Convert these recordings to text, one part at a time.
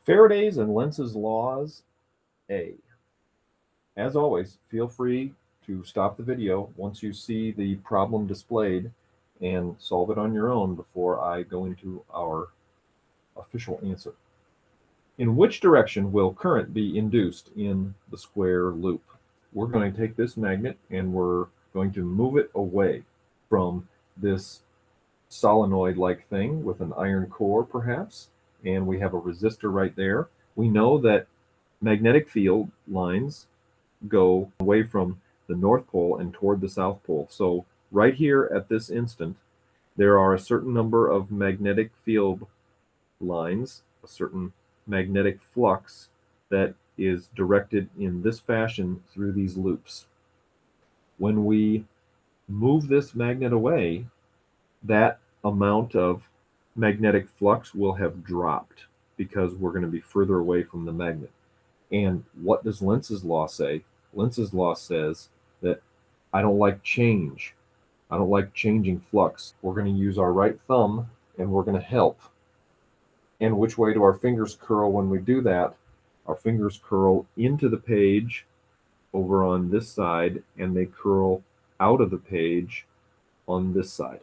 Faradays and Lenz's laws A. As always, feel free to stop the video once you see the problem displayed and solve it on your own before I go into our official answer. In which direction will current be induced in the square loop? We're going to take this magnet and we're going to move it away from this solenoid-like thing with an iron core, perhaps, and we have a resistor right there. We know that magnetic field lines go away from the North Pole and toward the South Pole. So right here at this instant, there are a certain number of magnetic field lines, a certain magnetic flux that is directed in this fashion through these loops. When we move this magnet away, that amount of magnetic flux will have dropped because we're going to be further away from the magnet. And what does Lenz's law say? Lenz's law says that I don't like change. I don't like changing flux. We're going to use our right thumb and we're going to help. And which way do our fingers curl when we do that? Our fingers curl into the page over on this side, and they curl out of the page on this side,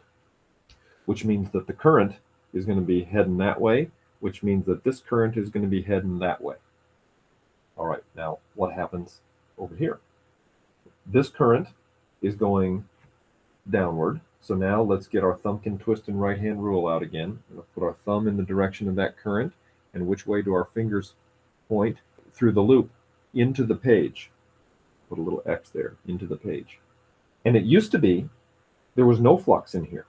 which means that the current is going to be heading that way, which means that this current is going to be heading that way. All right, now what happens over here? This current is going downward. So now let's get our thumbkin twist and right hand rule out again. We'll put our thumb in the direction of that current, and which way do our fingers point? Through the loop into the page. Put a little X there, into the page. And it used to be there was no flux in here.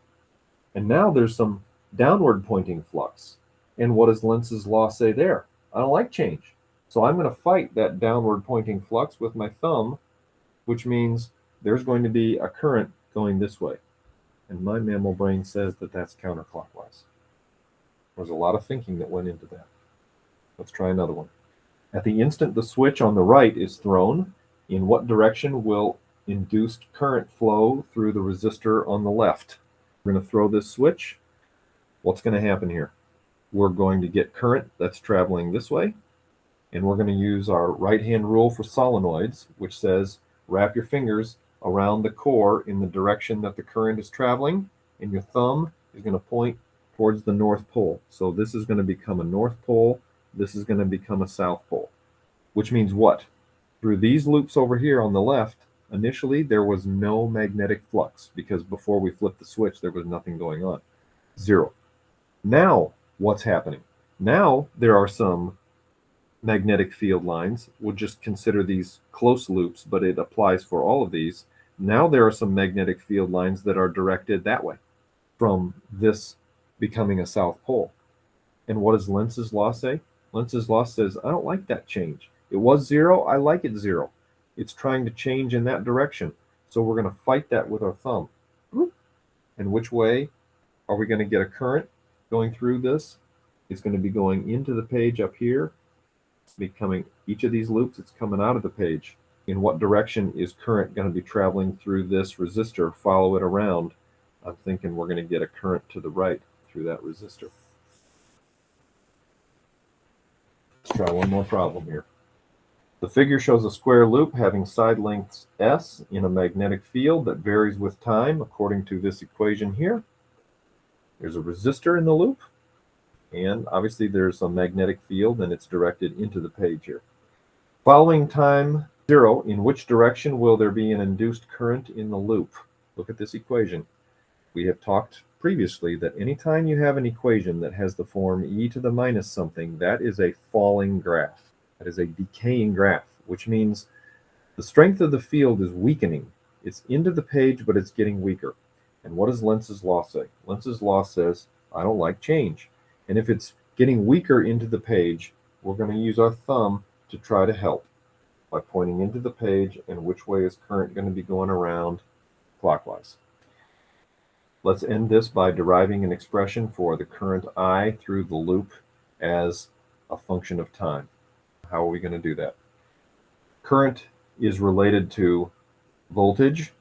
And now there's some downward pointing flux. And what does Lenz's law say there? I don't like change. So I'm going to fight that downward pointing flux with my thumb, which means there's going to be a current going this way. And my mammal brain says that that's counterclockwise. There's a lot of thinking that went into that. Let's try another one. At the instant the switch on the right is thrown, in what direction will induced current flow through the resistor on the left? We're going to throw this switch. What's going to happen here? We're going to get current that's traveling this way, and we're going to use our right-hand rule for solenoids, which says wrap your fingers around the core in the direction that the current is traveling, and your thumb is going to point towards the North Pole. So this is going to become a North Pole, this is going to become a South Pole, which means what? Through these loops over here on the left, initially there was no magnetic flux because before we flipped the switch there was nothing going on. Zero. Now what's happening? Now there are some magnetic field lines. We'll just consider these close loops, but it applies for all of these. Now there are some magnetic field lines that are directed that way from this becoming a South Pole. And what does Lenz's law say? Lenz's law says, I don't like that change. It was zero, I like it zero. It's trying to change in that direction. So we're going to fight that with our thumb. And which way are we going to get a current going through this? It's going to be going into the page up here. It's becoming each of these loops, it's coming out of the page. In what direction is current going to be traveling through this resistor? Follow it around. I'm thinking we're going to get a current to the right through that resistor. Let's try one more problem here. The figure shows a square loop having side lengths S in a magnetic field that varies with time according to this equation here. There's a resistor in the loop, and obviously there's a magnetic field and it's directed into the page here. Following time 0, in which direction will there be an induced current in the loop? Look at this equation. We have talked previously that anytime you have an equation that has the form e to the minus something, that is a falling graph. That is a decaying graph, which means the strength of the field is weakening. It's into the page, but it's getting weaker. And what does Lenz's law say? Lenz's law says, I don't like change. And if it's getting weaker into the page, we're going to use our thumb to try to help by pointing into the page and which way is current going to be going around clockwise. Let's end this by deriving an expression for the current I through the loop as a function of time. How are we going to do that? Current is related to voltage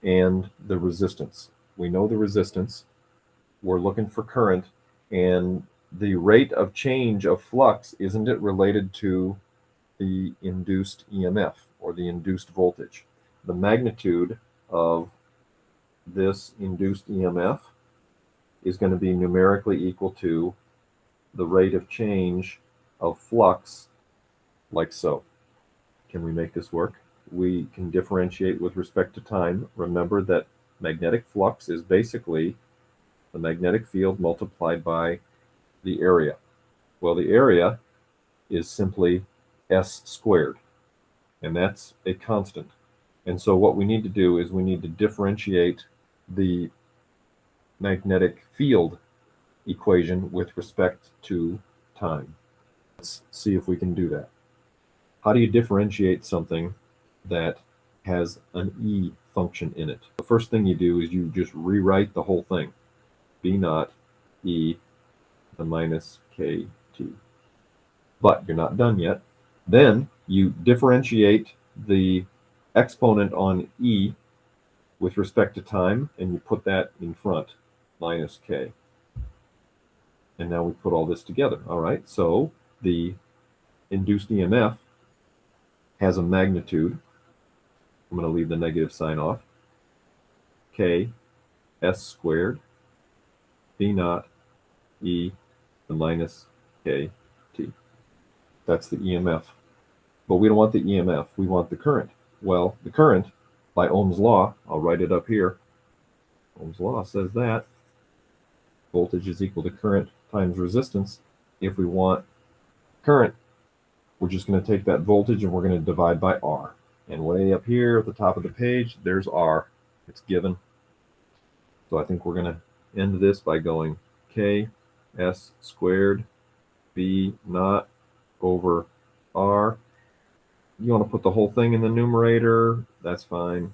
and the resistance. We know the resistance. We're looking for current, and the rate of change of flux, isn't it related to the induced EMF or the induced voltage? The magnitude of this induced EMF is going to be numerically equal to the rate of change of flux, like so. Can we make this work? We can differentiate with respect to time. Remember that magnetic flux is basically the magnetic field multiplied by the area. Well, the area is simply S squared, and that's a constant. And so what we need to do is we need to differentiate the magnetic field equation with respect to time. Let's see if we can do that. How do you differentiate something that has an E function in it? The first thing you do is you just rewrite the whole thing. B naught E the minus KT. But you're not done yet. Then you differentiate the exponent on E with respect to time, and you put that in front, minus K. And now we put all this together. All right, so the induced EMF has a magnitude. I'm going to leave the negative sign off. K S squared B naught E the minus K T. That's the EMF. But we don't want the EMF. We want the current. Well, the current, by Ohm's law, I'll write it up here. Ohm's law says that voltage is equal to current times resistance. If we want current, we're just going to take that voltage and we're going to divide by R. And way up here at the top of the page, there's R. It's given. So I think we're going to end this by going K S squared B naught over R. You want to put the whole thing in the numerator, that's fine.